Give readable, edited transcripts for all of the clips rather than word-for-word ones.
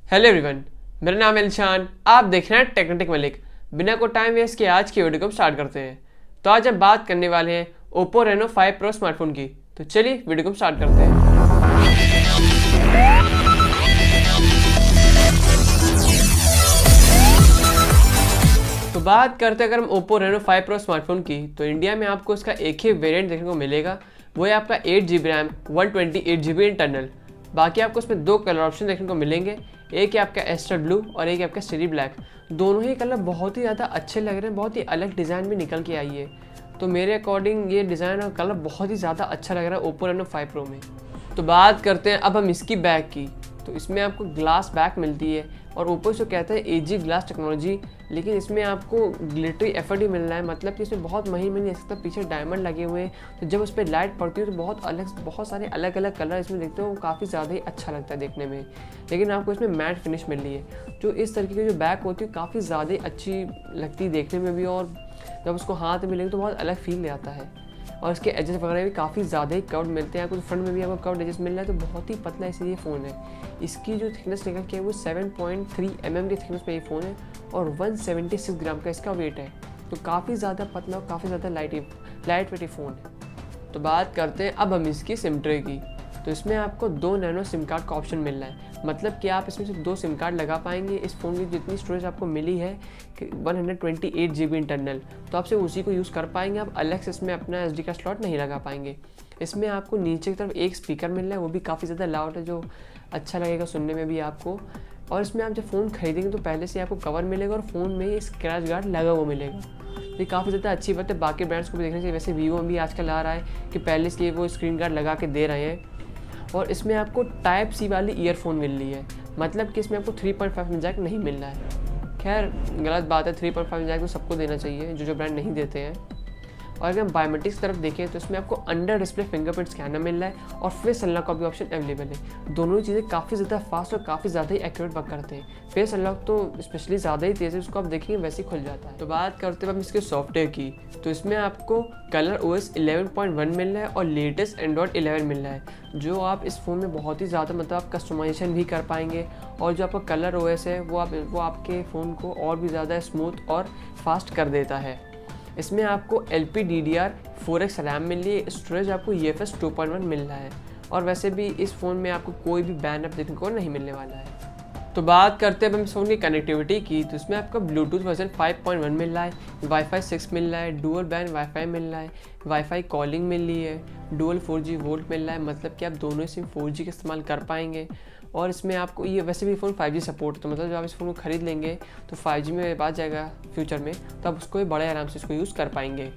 Hello everyone, मेरा नाम है इल्शान। आप देख रहे हैं टेक्नेटिक मलिक। बिना को टाइम वेस्ट किए आज की वीडियो को स्टार्ट करते हैं। तो आज हम बात करने वाले हैं ओप्पो रेनो 5 प्रो स्मार्टफोन की। तो चलिए वीडियो को स्टार्ट करते हैं। तो बात करते हैं अगर हम ओप्पो रेनो 5 प्रो स्मार्टफोन की, तो इंडिया में आपको इसका एक ही वेरिएंट देखने को मिलेगा। वो है आपका 8GB रैम 128GB इंटरनल। बाकी आपको इसमें दो कलर ऑप्शन देखने को मिलेंगे, एक है आपका एस्टर ब्लू और एक है आपका स्टेरी ब्लैक। दोनों ही कलर बहुत ही ज़्यादा अच्छे लग रहे हैं, बहुत ही अलग डिज़ाइन में निकल के आई है। तो मेरे अकॉर्डिंग ये डिज़ाइन और कलर बहुत ही ज़्यादा अच्छा लग रहा है ओप्पो रेनो 5 प्रो में। तो बात करते हैं अब हम इसकी बैक की। तो इसमें आपको ग्लास बैक मिलती है और ओप्पो इसको कहते हैं एजी ग्लास टेक्नोलॉजी, लेकिन इसमें आपको ग्लिटरी एफर्ट ही मिल रहा है। मतलब कि इसमें बहुत महीन ऐसा पीछे डायमंड लगे हुए हैं, तो जब उस पर लाइट पड़ती है तो बहुत सारे अलग अलग कलर इसमें देखते हो, वो काफ़ी ज़्यादा ही अच्छा लगता है देखने में। लेकिन आपको इसमें मैट फिनिश मिल रही है, जो इस तरीके की जो बैक होती है काफ़ी ज़्यादा ही अच्छी लगती है देखने में भी, और जब उसको हाथ में लेंगे तो बहुत अलग फील आता है। और इसके एजेस वगैरह भी काफ़ी ज़्यादा ही कर्व मिलते हैं। आपको फ्रंट में भी आपको कर्व एजेस मिल रहा है, तो बहुत ही पतला इसलिए फ़ोन है। इसकी जो थिकनेस निकल के है वो 7.3 mm की थिकनेस में ये फ़ोन है और 176 ग्राम का इसका वेट है। तो काफ़ी ज़्यादा पतला और काफ़ी ज़्यादा लाइट वेट फ़ोन है। तो बात करते हैं अब हम इसकी सिम ट्रे की। तो इसमें आपको 2 नैनो सिम कार्ड का ऑप्शन मिल रहा है। मतलब कि आप इसमें से 2 सिम कार्ड लगा पाएंगे। इस फ़ोन की जितनी स्टोरेज आपको मिली है 128GB इंटरनल, तो आप सिर्फ उसी को यूज़ कर पाएंगे। आप अलग से इसमें अपना SD का स्लॉट नहीं लगा पाएंगे। इसमें आपको नीचे की तरफ एक स्पीकर मिल रहा है, वो भी काफ़ी ज़्यादा लाउड है, जो अच्छा लगेगा सुनने में भी आपको। और इसमें आप जब फ़ोन खरीदेंगे तो पहले से आपको कवर मिलेगा और फ़ोन में ही स्क्रैच गार्ड लगा हुआ मिलेगा। ये काफ़ी ज़्यादा अच्छी बात है। बाकी ब्रांड्स को भी देखना चाहिए। वैसे वीवो में भी आजकल आ रहा है कि पहले से वो स्क्रीन गार्ड लगा के दे रहे हैं। और इसमें आपको टाइप सी वाली ईयरफोन मिल रही है, मतलब कि इसमें आपको 3.5 जैक नहीं मिल रहा है। खैर गलत बात है, 3.5 जैक तो सबको देना चाहिए जो ब्रांड नहीं देते हैं। और अगर हम बायोमेट्रिक्स तरफ देखें तो इसमें आपको अंडर डिस्प्ले फिंगरप्रिंट स्कैनर मिल रहा है और फेस अनलॉक का भी ऑप्शन अवेलेबल है। दोनों ही चीज़ें काफ़ी ज़्यादा फास्ट और काफ़ी ज़्यादा ही एक्यूरेट वर्क करते हैं। फेस अनलॉक तो स्पेशली ज़्यादा ही तेज़ है, उसको आप देखेंगे वैसे ही खुल जाता है। तो बात करते हैं हम इसके सॉफ्टवेयर की। तो इसमें आपको कलर OS 11.1 मिल रहा है और लेटेस्ट एंड्रॉयड 11 मिल रहा है, जो आप इस फ़ोन में बहुत ही ज़्यादा मतलब आप कस्टमाइजेशन भी कर पाएंगे। और जो आपका कलर OS है वो आपके फ़ोन को और भी ज़्यादा स्मूथ और फास्ट कर देता है। इसमें आपको LPDDR4X रैम मिल रही है। स्टोरेज आपको UFS 2.1 मिल रहा है। और वैसे भी इस फ़ोन में आपको कोई भी बैन ऐप देखने को नहीं मिलने वाला है। तो बात करते हैं अब हम इस फ़ोन की कनेक्टिविटी की। तो इसमें आपका ब्लूटूथ वर्जन 5.1 मिल रहा है, वाईफाई 6 मिल रहा है, डुअल बैंड वाईफाई मिल रहा है, वाईफाई कॉलिंग मिल रही है, डुअल 4G वोल्ट मिल रहा है, मतलब कि आप दोनों सिम 4G का इस्तेमाल कर पाएंगे। और इसमें आपको ये वैसे भी फ़ोन 5G सपोर्ट, तो मतलब जब आप इस फ़ोन को ख़रीद लेंगे तो 5G में बात जाएगा फ्यूचर में, तो आप उसको बड़े आराम से इसको यूज़ कर पाएंगे।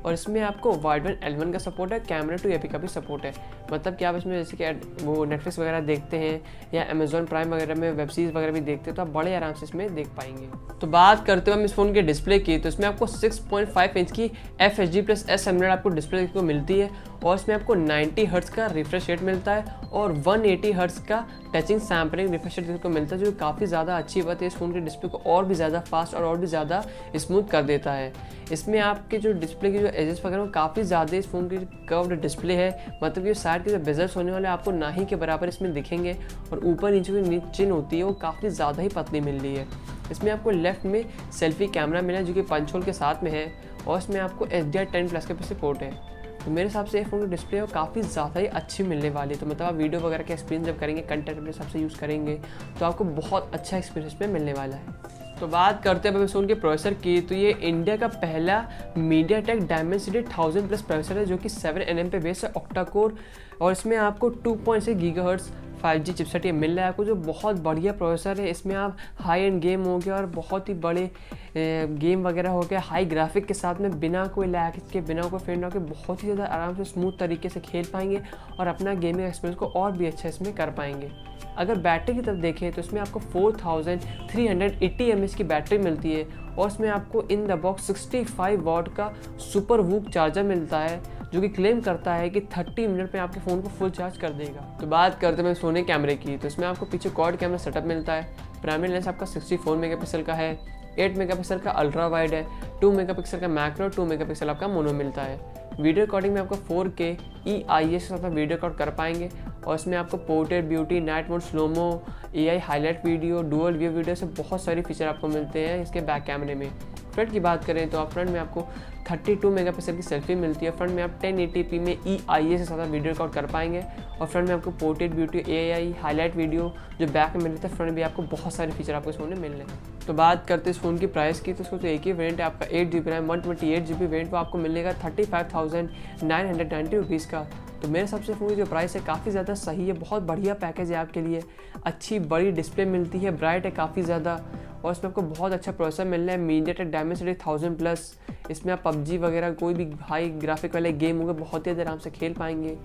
और इसमें आपको वाइड बैंड L1 का सपोर्ट है, कैमरा टू AP का भी सपोर्ट है। मतलब कि आप इसमें जैसे कि वो नेटफ्लिक्स वगैरह देखते हैं या अमेजॉन प्राइम वगैरह में वेब सीरीज़ वगैरह भी देखते हैं, तो आप बड़े आराम से इसमें देख पाएंगे। तो बात करते हैं हम इस फ़ोन के डिस्प्ले की। तो इसमें आपको 6.5 इंच की FHD+S AMOLED आपको डिस्प्ले को मिलती है और इसमें आपको 90 हर्ट्ज़ का रिफ्रेश रेट मिलता है और 180 हर्ट्ज़ का टचिंग सैम्पलिंग रिफ्रेश रेट देखने को मिलता है, जो काफ़ी ज़्यादा अच्छी बात है। इस फ़ोन के डिस्प्ले को और भी ज़्यादा फास्ट और भी ज़्यादा स्मूथ कर देता है। इसमें आपके जो डिस्प्ले की जो एजेस वगैरह वो काफ़ी ज़्यादा इस फ़ोन की कर्व्ड डिस्प्ले है, मतलब कि साइड के जो बेजल्स होने वाले आपको ना ही के बराबर इसमें दिखेंगे। और ऊपर नीचे की चिन होती है वो काफ़ी ज़्यादा ही पतली मिल रही है। इसमें आपको लेफ्ट में सेल्फी कैमरा मिला है जो कि पंच होल के साथ में है, और इसमें आपको HDR10+ का भी सपोर्ट है। तो मेरे हिसाब से ये फ़ोन की डिस्प्ले काफ़ी ज़्यादा ही अच्छी मिलने वाली है। तो मतलब आप वीडियो वगैरह का एक्सपीरियंस जब करेंगे, कंटेंट अपने हिसाब से यूज़ करेंगे, तो आपको बहुत अच्छा एक्सपीरियंस में मिलने वाला है। तो बात करते हैं अब इस फ़ोन के प्रोसेसर की। तो ये इंडिया का पहला MediaTek Dimensity 1000+ प्रोसेसर है, जो कि 7nm पे बेस है, ऑक्टा कोर। और इसमें आपको 2.6 GHz 5G चिपसेट ये मिल रहा है आपको, जो बहुत बढ़िया प्रोसेसर है। इसमें आप हाई एंड गेम हो गया और बहुत ही बड़े गेम वगैरह हो गया हाई ग्राफिक के साथ में, बिना कोई लैग के, बिना कोई फेड ना के बहुत ही ज़्यादा आराम से स्मूथ तरीके से खेल पाएंगे और अपना गेमिंग एक्सपीरियंस को और भी अच्छा इसमें कर पाएंगे। अगर बैटरी की तरफ देखें तो इसमें आपको 4380 mAh की बैटरी मिलती है और इसमें आपको इन द बॉक्स 65 वाट का सुपर वूक चार्जर मिलता है, जो कि क्लेम करता है कि 30 मिनट में आपके फ़ोन को फुल चार्ज कर देगा। तो बात करते हैं सोने कैमरे की। तो इसमें आपको पीछे क्वाड कैमरा सेटअप मिलता है। प्राइमरी लेंस आपका 64 मेगापिक्सल का है, 8 मेगापिक्सल का अल्ट्रा वाइड है, 2 मेगापिक्सल का मैक्रो, 2 मेगापिक्सल आपका मोनो मिलता है। वीडियो रिकॉर्डिंग में आपको 4K EIS के साथ वीडियो रिकॉर्ड कर पाएंगे और इसमें आपको portrait, beauty, night mode, slomo, AI highlight video, dual view video से बहुत सारे फीचर आपको मिलते हैं इसके बैक कैमरे में। फ्रंट की बात करें तो आप फ्रंट में आपको 32 मेगापिक्सल की सेल्फी मिलती है। फ्रंट में आप 1080p में EIA से साथ वीडियो रिकॉर्ड कर पाएंगे और फ्रंट में आपको portrait, beauty, AI highlight video जो बैक में मिलता है, फ्रंट भी आपको बहुत सारे फीचर आपको इस फ़ोन में मिल रहे हैं। तो बात करते हैं इस फ़ोन की प्राइस की, तो इसको तो एक ही वेरिएंट है आपका 8GB रैम 128GB वेरिएंट, वो आपको मिलेगा 35,990 रुपीज़ का। तो मेरे हिसाब से फ़ोन की जो प्राइस है काफ़ी ज़्यादा सही है, बहुत बढ़िया पैकेज है आपके लिए। अच्छी बड़ी डिस्प्ले मिलती है, ब्राइट है काफ़ी ज़्यादा, और इसमें आपको बहुत अच्छा प्रोसेसर मिल रहा है मीडियाटेक डायमेंसिटी 1000+। इसमें आप PUBG वगैरह कोई भी हाई ग्राफिक वाले गेम होंगे बहुत ही आराम से खेल पाएंगे।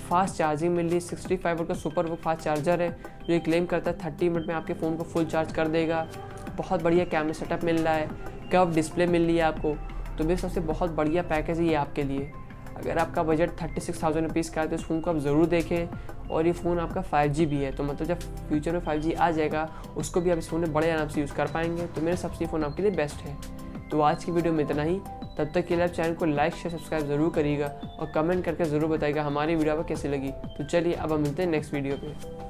फास्ट चार्जिंग मिल रही है, 65 वाट का सुपर फास्ट चार्जर है जो ये क्लेम करता है 30 मिनट में आपके फ़ोन को फुल चार्ज कर देगा। बहुत बढ़िया कैमरा सेटअप मिल रहा है, कर्व डिस्प्ले मिल रही है आपको। तो मेरे सबसे बहुत बढ़िया पैकेज है ये आपके लिए। अगर आपका बजट 36,000 रुपीज़ का है तो इस फ़ोन को आप ज़रूर देखें। और ये फ़ोन आपका 5G भी है, तो मतलब जब फ्यूचर में 5G आ जाएगा उसको भी आप इस फ़ोन में बड़े आराम से यूज़ कर पाएंगे। तो मेरे सबसे फ़ोन आपके लिए बेस्ट है। तो आज की वीडियो में इतना ही। तब तक के लिए आप चैनल को लाइक, शेयर, सब्सक्राइब ज़रूर करिएगा और कमेंट करके ज़रूर बताइएगा हमारी वीडियो आपको कैसी लगी। तो चलिए अब हम मिलते हैं नेक्स्ट वीडियो पे।